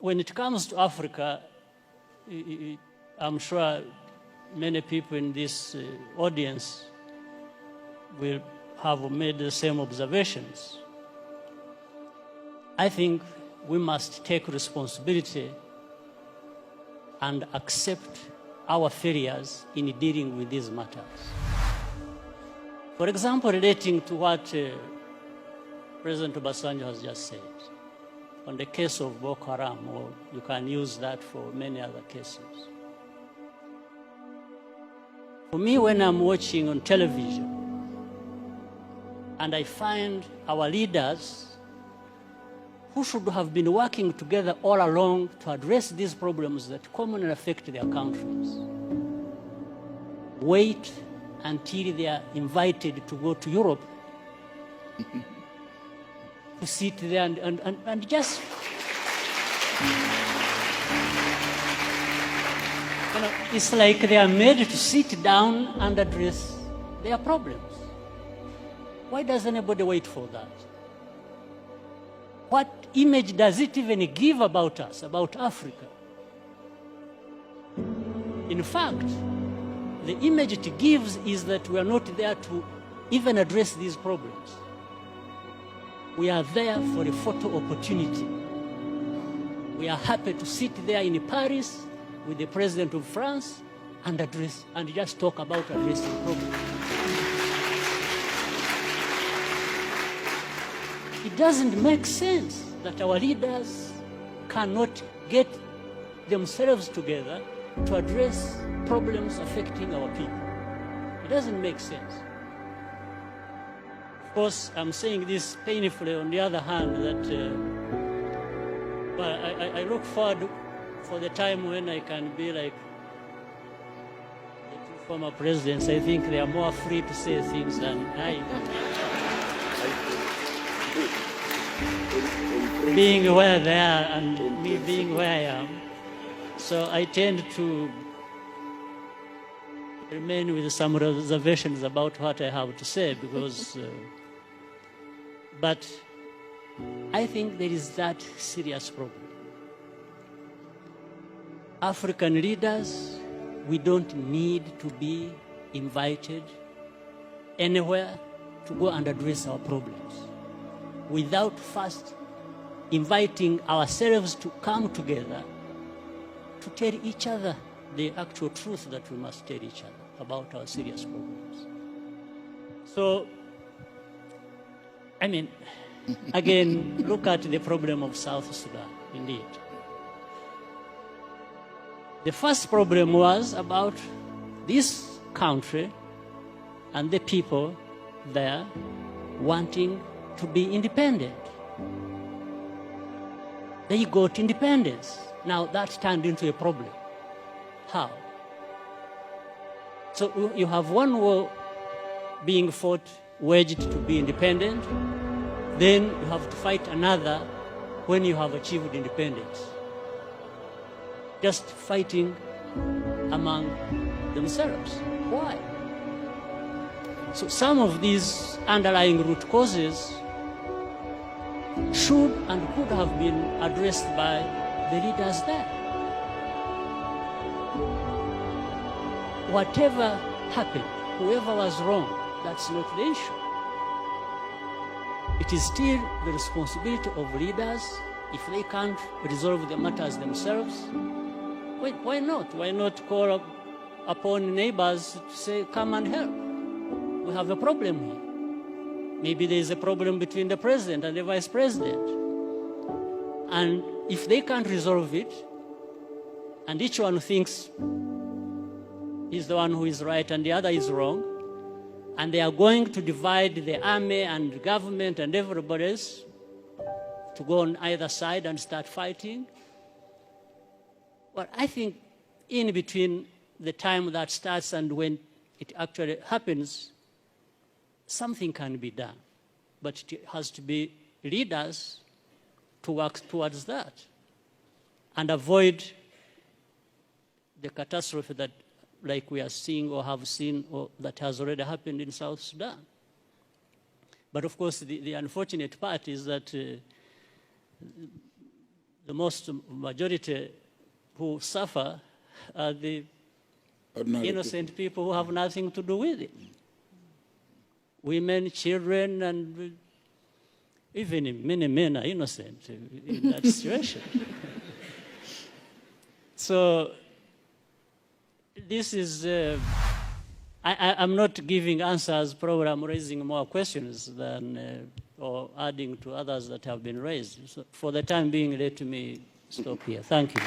when it comes to Africa, I'm sure many people in this audience will have made the same observations. I think we must take responsibility and accept our failures in dealing with these matters. For example, relating to what President Obasanjo has just said, on the case of Boko Haram, or you can use that for many other cases. For me, when I'm watching on television, and I find our leaders who should have been working together all along to address these problems that commonly affect their countries, wait until they are invited to go to Europe to sit there and just, it's like they are made to sit down and address their problems. Why does anybody wait for that? What image does it even give about us, about Africa? In fact, the image it gives is that we are not there to even address these problems. We are there for a photo opportunity. We are happy to sit there in Paris with the President of France and address, and just talk about addressing problems. It doesn't make sense that our leaders cannot get themselves together to address problems affecting our people. It doesn't make sense. Of course, I'm saying this painfully. On the other hand, that well, I look forward for the time when I can be like the two former presidents. I think they are more free to say things than I. Being where they are and me being where I am. So I tend to remain with some reservations about what I have to say, because, but I think there is that serious problem. African leaders, we don't need to be invited anywhere to go and address our problems without first inviting ourselves to come together to tell each other the actual truth that we must tell each other about our serious problems. So, I mean, again, look at the problem of South Sudan, indeed. The first problem was about this country and the people there wanting to be independent. They got independence. Now that turned into a problem. How? So you have one war being fought, waged to be independent, then you have to fight another when you have achieved independence. Just fighting among themselves. Why? So some of these underlying root causes should and could have been addressed by the leaders there. Whatever happened, whoever was wrong, that's not the issue. It is still the responsibility of leaders. If they can't resolve the matters themselves, why not? Why not call upon neighbors to say, come and help? We have a problem here. Maybe there is a problem between the president and the vice president. And if they can't resolve it, and each one thinks he's the one who is right and the other is wrong, and they are going to divide the army and the government and everybody else to go on either side and start fighting, well, I think in between the time that starts and when it actually happens, something can be done. But it has to be leaders to work towards that and avoid the catastrophe that, like we are seeing or have seen, or that has already happened in South Sudan. But of course, the unfortunate part is that the most majority who suffer are the innocent people who have nothing to do with it. Women, children, and even many men are innocent in that situation. So this is, I'm not giving answers, probably I'm raising more questions than, or adding to others that have been raised. So for the time being, let me stop here. Thank you.